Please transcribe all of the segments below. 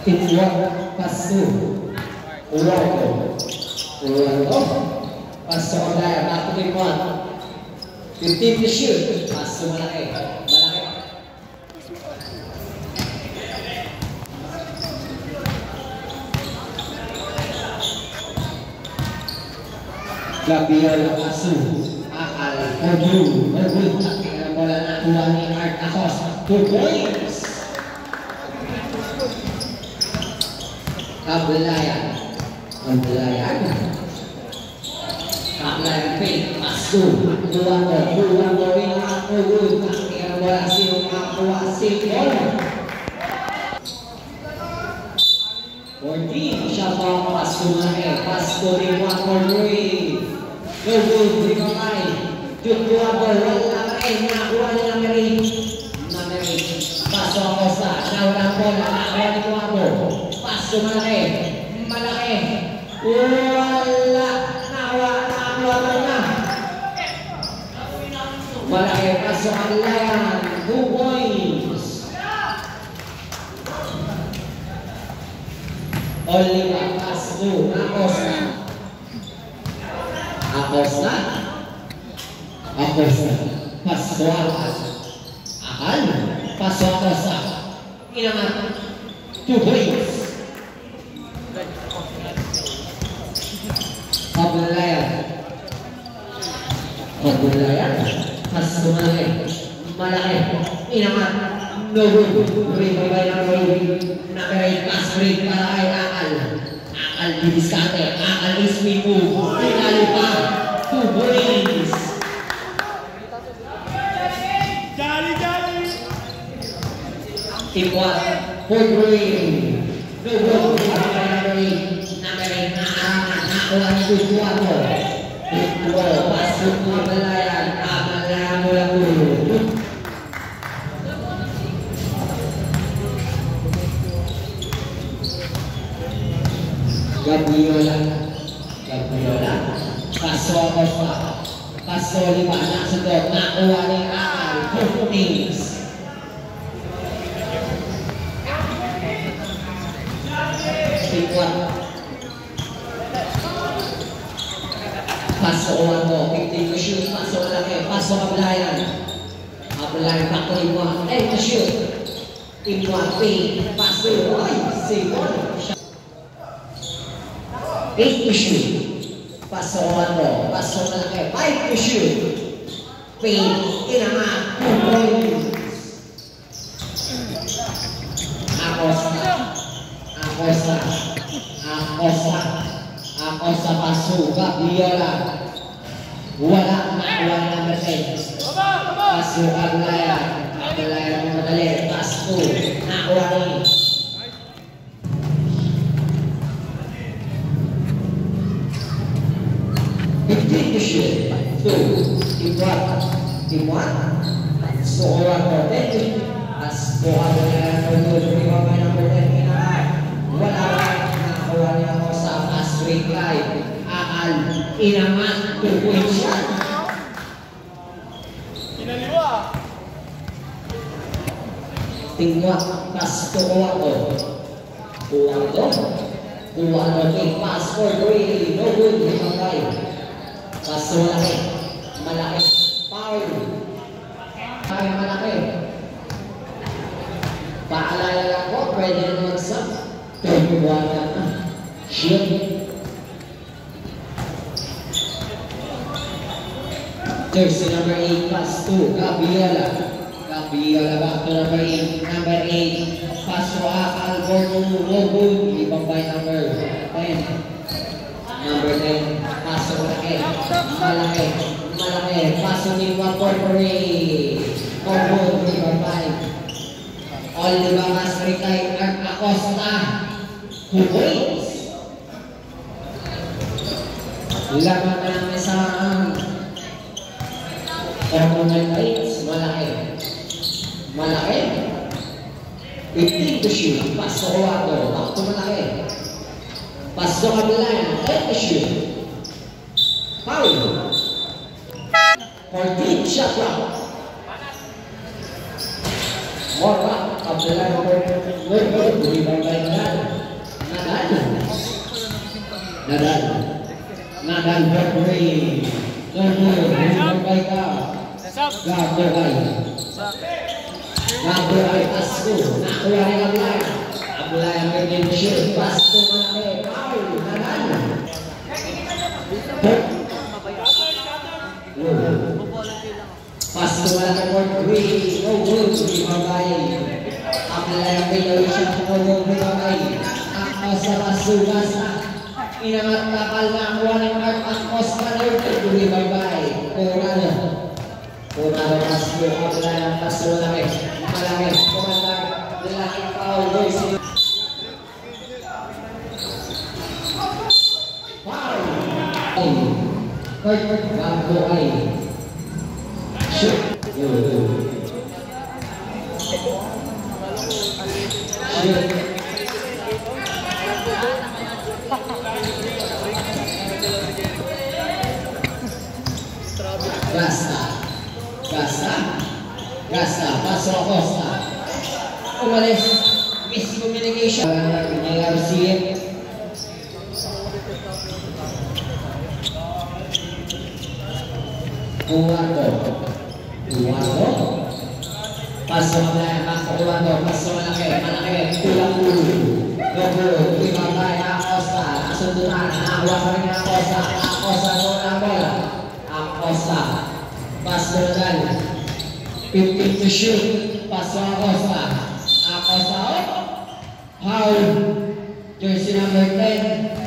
Tijuana pasu Uruguay pasu Olaya back to game 1 15 to shoot pasu malaki Gabriel pasu akal Odu taktik bola nakuha ni Art Akos 2 points Kabelayan pin pasu dua ring aku taktik bola si bola 14 siapa pasu pasu di di kamay dua bola nakuha ni Nameri pasu Acosta nawala bola nakuha ni Kuabo pasu malaki wala malaki pasu Alayan 2 points Oliva pasu Acosta pasu Akal pasu Acosta inangat 2 points Kabelayan pasu malaki inangat no good ribay Nameri pas break para kay Akal didiskate Akal is move tinalo pa 2 points Tijuana Nameri nakuha ni Tijuana pasok Kabelayan mula Gabriola paso Acosta paso Oliva naksudot nakuha ni Akal 2 points paso Oando 15 to shoot paso malaki paso Kabelayan back to Tijuana 8 to shoot Tijuana paso Simon 8 to shoot paso Oando paso malaki 5 to shoot inangat 2 points Acosta pasu Gabriola wala nakuha ni number 10 pasu Kabelayan madali pasu nakuha ni 15 to shoot 2 Tijuana so Oando 10 pasu Kabelayan number 10 wala nakuha ni Acosta straight line Akal inangat 2 points shot Tijuana pasu Oando pass for 3 no good di kamay pasu malaki foul malaki paalala lang po pwede na mag-sub 21 na shoot jersey number 8 pass to Gabriola back to number 8 pass to Akal no good ibang by number 10 pass to malaki pass to Tijuana Corporate no good ibang by Oliva Masri kay Art Acosta 2 points laban na lang isang Hormonal Heights, malaki 15 to shoot pass to Oando back to malaki pass to Kabelayan 10 to shoot foul 14 shot clock Wala, Abdullah number 12, rebound by Nadal. Nadal Berkeley. Rebound by Gabriel Pasco. Nakuha rin Abdullah. Abdullah ang pwedeng shoot. Pasco malaki. Foul. Nadal. Pasco malaki for 3. No good. Rebound by Abdullah ang pwedeng shoot. Rebound by Akos sa Pasugas. Inangat kapal na kuha ng Mark Akos Malord. Rebound by Corrado. Corrado Pasco. Abdullah ang Pasco malaki. Komandar lalaking foul. Bago ay shoot. Gasta, paso Acosta. Umalis, miscommunication. Garcia. Uwato. Paso malaki. Kulang ulo. Ibang tayo Acosta. Nasundutan. Nakakuha pa rin Acosta. Acosta noon ang bola. Acosta. Paso Nadal. 15 to shoot. Paso Acosta. Acosta out. Foul. Jersey number 10.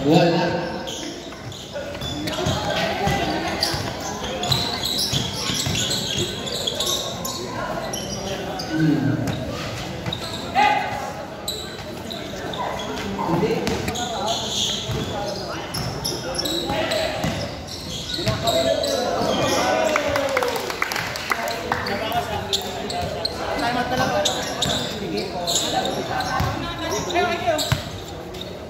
Wala.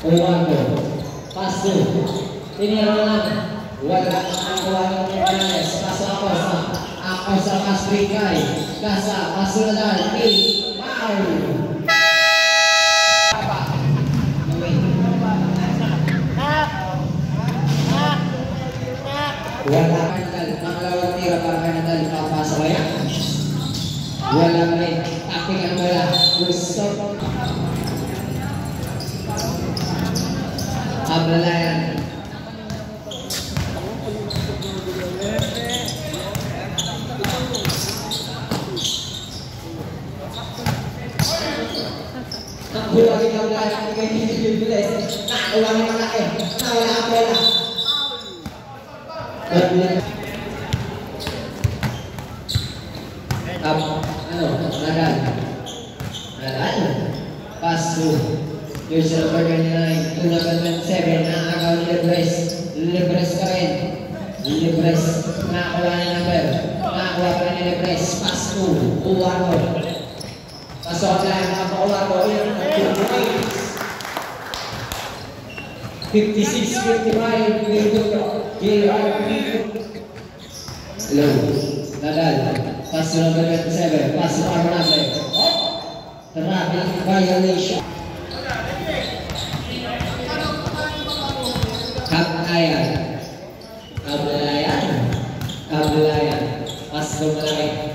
Uwato. Paso. Tiniralan. Wala ang kuha ng Morales. Paso Acosta. Acosta Masrikay. Gasa. Paso Nadal. Foul. Wala ka Nadal. Pangalawang tira para ka Nadal. Papasa ba yan? Wala rin. Tapping ang bola. Gusto. Ablalayan. Nakuha rin ang lahat. Hindi kayo nilibilis. Nakuha rin ang laki. Nawala ang bola. Nadal. Paso. Here's number 29, 227, nakagaw ni Libres. Libres ka rin. Libres, nakakuha ni number. Nakakuha ka rin ni Libres. Paso, Uwato. Paso ang lahat, nakakuha ko. 56-55, hello, Nadal. Paso number 27, paso para number. Traffic violation. Abdulayan. Pasto malaki.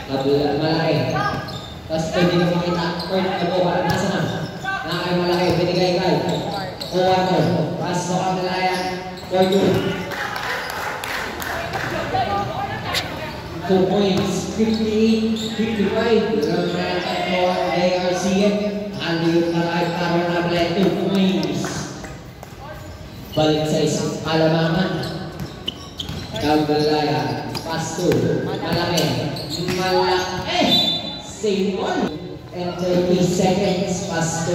Malaki. Pasto hindi ko makita. Kurt na buka. Nasa na? Nakay malaki. Binigay kay. Uwato. Pasto Abdulayan. Kurt 2 points. 58-55. Ramay tatlo ang ARCM. Andiyot malaki para Abdulayan. 2 points. Balik sa isang alamaman. Abdulayan. Pasto. Malaki. Same one. And 30 seconds. Pasto.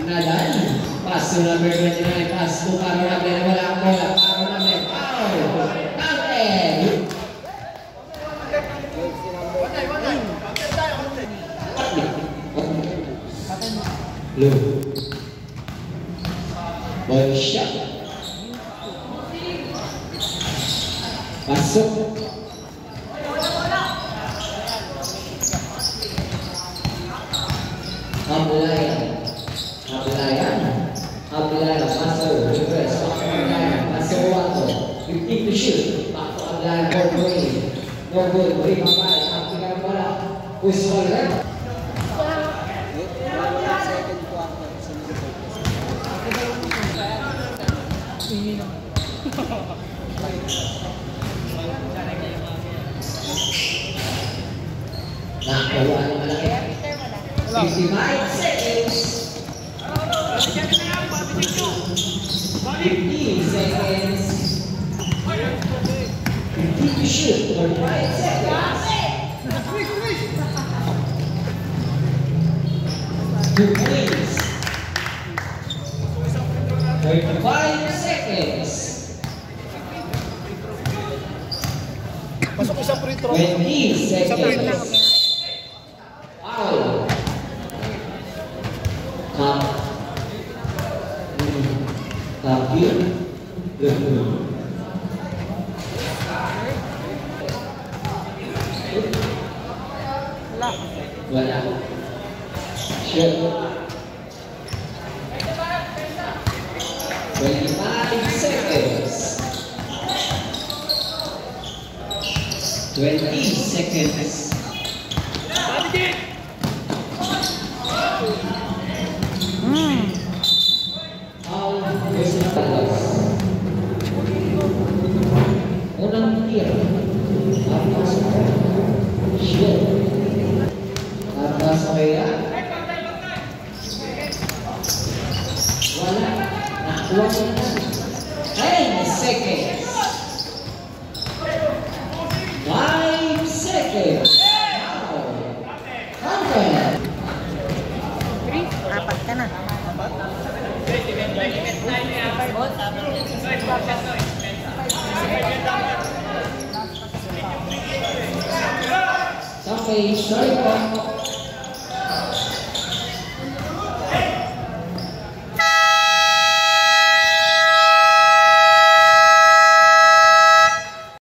Nadal. Pasto number 29. Pasto. Paro na wala ang bola. Paro na foul. Blue. Ball shot. Pasok. Abulayan. Master. Reverse. Master Wato. 15 to shoot. Back to Abulayan. Ball point. No good. Bring up by. Abulayan pala. Uswal left. Nakakuha ng malaki. 55 seconds. 15 seconds. 15 to shoot. 45 seconds. 2 points. 35 seconds. Pasok isang free throw. 20 seconds. Foul. Tapir. Wala. Shot. 25 seconds. 20 seconds. Unang tier. Tapos shot. Tapos kaya. Wala. Nakuha ko na. 10 seconds. 5 seconds. Apat ka na. Okay, sorry po.